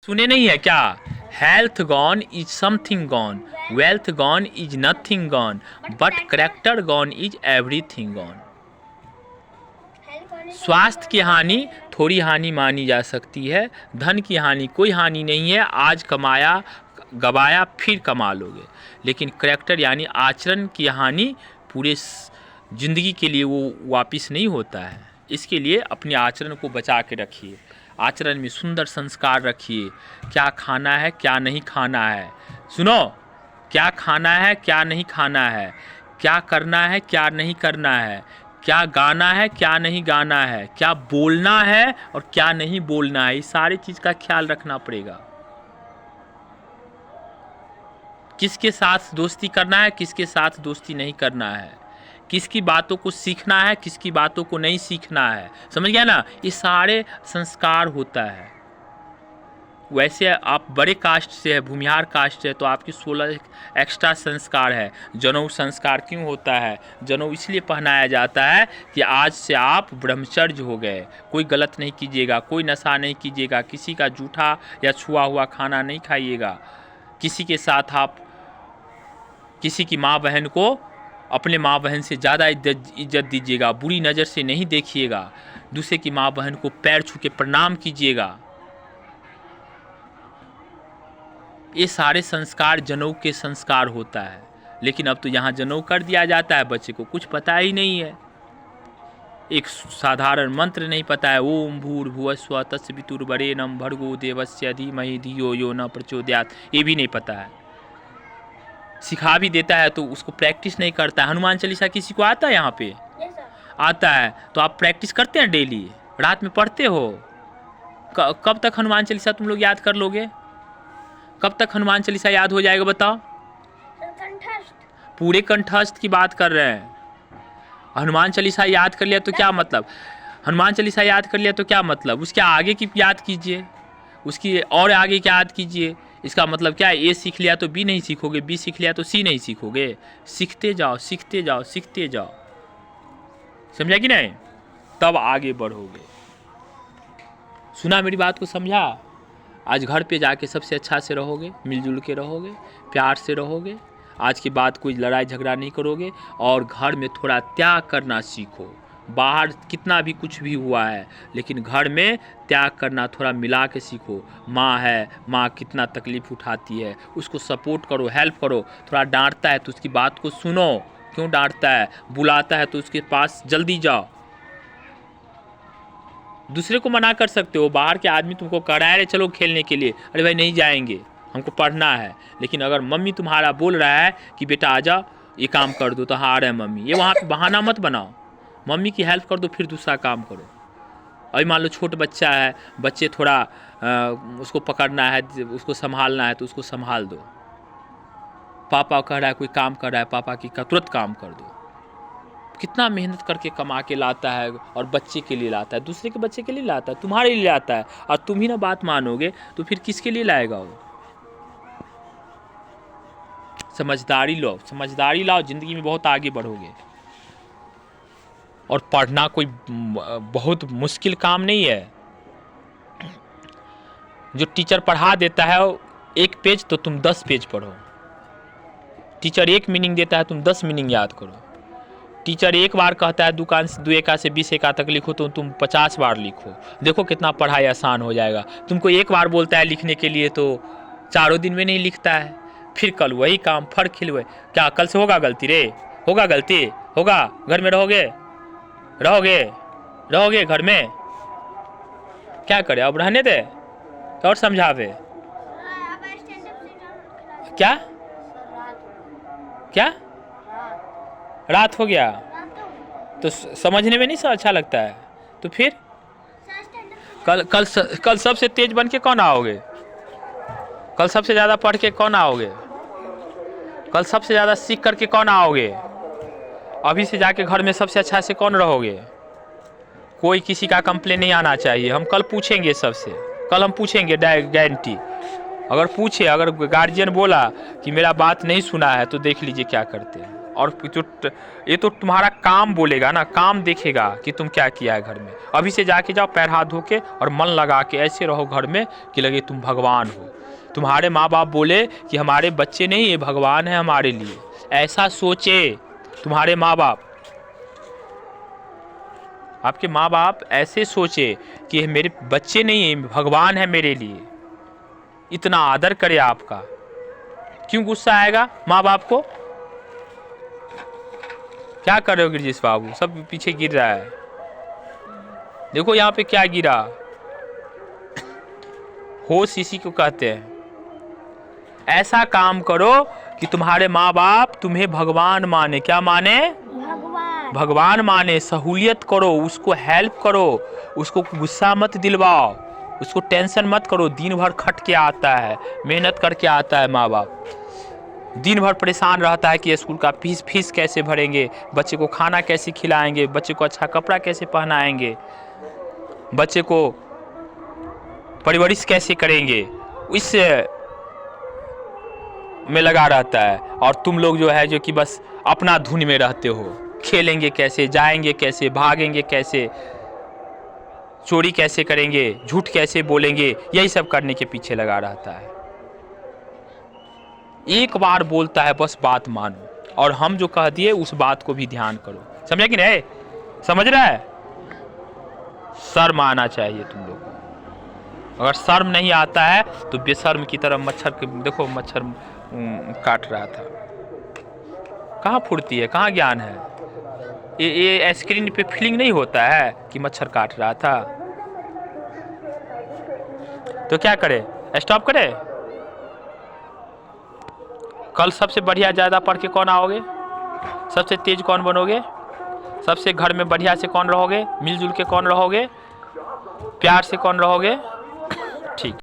सुने नहीं है क्या? Health gone is something gone, wealth gone is nothing gone, but character gone is everything gone. स्वास्थ्य की हानि थोड़ी हानि मानी जा सकती है, धन की हानि कोई हानि नहीं है, आज कमाया गवाया फिर कमा लोगे, लेकिन करेक्टर यानी आचरण की हानि पूरे जिंदगी के लिए वो वापस नहीं होता है। इसके लिए अपने आचरण को बचा के रखिए, आचरण में सुंदर संस्कार रखिए। क्या खाना है क्या नहीं खाना है, सुनो, क्या खाना है क्या नहीं खाना है, क्या करना है क्या नहीं करना है, क्या गाना है क्या नहीं गाना है, क्या बोलना है और क्या नहीं बोलना है, इस सारी चीज़ का ख्याल रखना पड़ेगा। किसके साथ दोस्ती करना है, किसके साथ दोस्ती नहीं करना है, किसकी बातों को सीखना है, किसकी बातों को नहीं सीखना है, समझ गया ना? ये सारे संस्कार होता है। वैसे आप बड़े कास्ट से है, भूमिहार कास्ट से है, तो आपकी 16 एक्स्ट्रा संस्कार है। जनेऊ संस्कार क्यों होता है? जनेऊ इसलिए पहनाया जाता है कि आज से आप ब्रह्मचर्य हो गए, कोई गलत नहीं कीजिएगा, कोई नशा नहीं कीजिएगा, किसी का जूठा या छुआ हुआ खाना नहीं खाइएगा, किसी के साथ आप किसी की माँ बहन को अपने माँ बहन से ज़्यादा इज्जत दीजिएगा, बुरी नज़र से नहीं देखिएगा, दूसरे की माँ बहन को पैर छू के प्रणाम कीजिएगा। ये सारे संस्कार जनेऊ के संस्कार होता है। लेकिन अब तो यहाँ जनेऊ कर दिया जाता है, बच्चे को कुछ पता ही नहीं है, एक साधारण मंत्र नहीं पता है, ओम भूर्भुवस्सुवः तत्सवितुर्वरेण्यं भर्गो देवस्य धीमहि धियो यो न प्रचोदयात्, ये भी नहीं पता है। सिखा भी देता है तो उसको प्रैक्टिस नहीं करता है। हनुमान चालीसा किसी को आता है यहाँ पे? आता है तो आप प्रैक्टिस करते हैं, डेली रात में पढ़ते हो? कब तक हनुमान चालीसा तुम लोग याद कर लोगे? कब तक हनुमान चालीसा याद हो जाएगा बताओ? पूरे कंठस्थ की बात कर रहे हैं। हनुमान चालीसा याद कर लिया तो क्या मतलब? हनुमान चालीसा याद कर लिया तो क्या मतलब? उसके आगे की याद कीजिए, उसकी और आगे की याद कीजिए। इसका मतलब क्या है? ए सीख लिया तो बी नहीं सीखोगे, बी सीख लिया तो सी नहीं सीखोगे। सीखते जाओ सीखते जाओ सीखते जाओ, समझा कि नहीं? तब आगे बढ़ोगे। सुना मेरी बात को, समझा? आज घर पे जाके सबसे अच्छा से रहोगे, मिलजुल के रहोगे, प्यार से रहोगे, आज के बाद कोई लड़ाई झगड़ा नहीं करोगे, और घर में थोड़ा त्याग करना सीखो। बाहर कितना भी कुछ भी हुआ है, लेकिन घर में त्याग करना थोड़ा मिला के सीखो। माँ है, माँ कितना तकलीफ़ उठाती है, उसको सपोर्ट करो, हेल्प करो। थोड़ा डांटता है तो उसकी बात को सुनो, क्यों डांटता है, बुलाता है तो उसके पास जल्दी जाओ। दूसरे को मना कर सकते हो, बाहर के आदमी तुमको कह रहा है चलो खेलने के लिए, अरे भाई नहीं जाएंगे, हमको पढ़ना है। लेकिन अगर मम्मी तुम्हारा बोल रहा है कि बेटा आ जाओ ये काम कर दो, तो हाँ आ रहे हैं मम्मी, ये वहाँ पे बहाना मत बनाओ, मम्मी की हेल्प कर दो, फिर दूसरा काम करो। अभी मान लो छोट बच्चा है, बच्चे थोड़ा उसको पकड़ना है, उसको संभालना है तो उसको संभाल दो। पापा कह रहा है कोई काम कर रहा है, पापा की तुरंत काम कर दो। कितना मेहनत करके कमा के लाता है, और बच्चे के लिए लाता है, दूसरे के बच्चे के लिए लाता है, तुम्हारे लिए लाता है, और तुम ही ना बात मानोगे तो फिर किसके लिए लाएगा वो? समझदारी लो, समझदारी लाओ, जिंदगी में बहुत आगे बढ़ोगे। और पढ़ना कोई बहुत मुश्किल काम नहीं है। जो टीचर पढ़ा देता है 1 पेज तो तुम 10 पेज पढ़ो। टीचर 1 मीनिंग देता है, तुम 10 मीनिंग याद करो। टीचर एक बार कहता है 2 एका से 20 एका तक लिखो, तो तुम 50 बार लिखो। देखो कितना पढ़ाई आसान हो जाएगा। तुमको एक बार बोलता है लिखने के लिए तो 4 दिन में नहीं लिखता है, फिर कल वही काम फर्क खिलवे। क्या कल से होगा गलती रे? होगा गलती? होगा? घर में रहोगे रहोगे रहोगे घर में, क्या करे? अब रहने दे और समझावे। क्या क्या रात हो गया तो समझने में नहीं सब अच्छा लगता है, तो फिर कल सबसे तेज बन के कौन आओगे? कल सबसे ज़्यादा पढ़ के कौन आओगे? कल सबसे ज़्यादा सीख करके कौन आओगे? अभी से जाके घर में सबसे अच्छा से कौन रहोगे? कोई किसी का कंप्लेन नहीं आना चाहिए। हम कल पूछेंगे सबसे, कल हम पूछेंगे गारंटी। अगर पूछे, अगर गार्जियन बोला कि मेरा बात नहीं सुना है, तो देख लीजिए क्या करते हैं। और ये तो तुम्हारा काम बोलेगा ना, काम देखेगा कि तुम क्या किया है घर में। अभी से जाके जाओ, पैर हाथ धो के और मन लगा के ऐसे रहो घर में कि लगे तुम भगवान हो। तुम्हारे माँ बाप बोले कि हमारे बच्चे नहीं, ये भगवान है हमारे लिए, ऐसा सोचे तुम्हारे माँ बाप। आपके माँ बाप ऐसे सोचे कि मेरे बच्चे नहीं है, भगवान है मेरे लिए, इतना आदर करे आपका। क्यों गुस्सा आएगा माँ बाप को? क्या कर रहे हो गिरजेश बाबू? सब पीछे गिर रहा है, देखो यहाँ पे क्या गिरा। होश इसी को कहते हैं। ऐसा काम करो कि तुम्हारे माँ बाप तुम्हें भगवान माने। क्या माने? भगवान माने। सहूलियत करो, उसको हेल्प करो, उसको गुस्सा मत दिलवाओ, उसको टेंशन मत करो। दिन भर खट के आता है, मेहनत करके आता है माँ बाप, दिन भर परेशान रहता है कि स्कूल का फीस कैसे भरेंगे, बच्चे को खाना कैसे खिलाएंगे, बच्चे को अच्छा कपड़ा कैसे पहनाएंगे, बच्चे को परवरिश कैसे करेंगे, इस में लगा रहता है। और तुम लोग जो है जो कि बस अपना धुन में रहते हो, खेलेंगे कैसे, जाएंगे कैसे, भागेंगे कैसे, चोरी कैसे करेंगे, झूठ कैसे बोलेंगे, यही सब करने के पीछे लगा रहता है। एक बार बोलता है बस बात मानो, और हम जो कह दिए उस बात को भी ध्यान करो। समझे कि नहीं? समझ रहा है? शर्म आना चाहिए तुम लोग को। अगर शर्म नहीं आता है तो बेशर्म की तरह मच्छर के देखो, मच्छर काट रहा था, कहाँ फुर्ती है, कहाँ ज्ञान है? ये स्क्रीन पे फीलिंग नहीं होता है कि मच्छर काट रहा था? तो क्या करे? स्टॉप करे? कल सबसे बढ़िया ज़्यादा पढ़ के कौन आओगे? सबसे तेज कौन बनोगे? सबसे घर में बढ़िया से कौन रहोगे? मिलजुल के कौन रहोगे? प्यार से कौन रहोगे? ठीक।